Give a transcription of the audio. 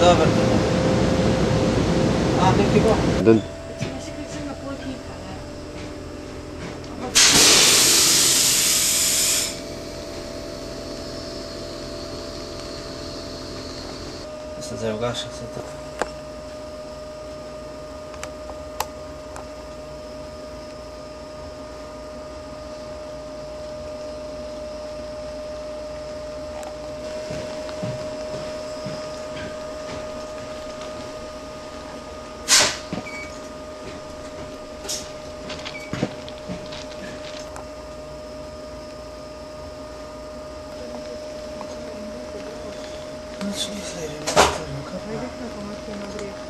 Dobar. A, neki bo? Ще кричим на плотника, не? Sad zdaj ugaša se to. Znači, nije sljedeće. Ajde na pomoći na grijeh.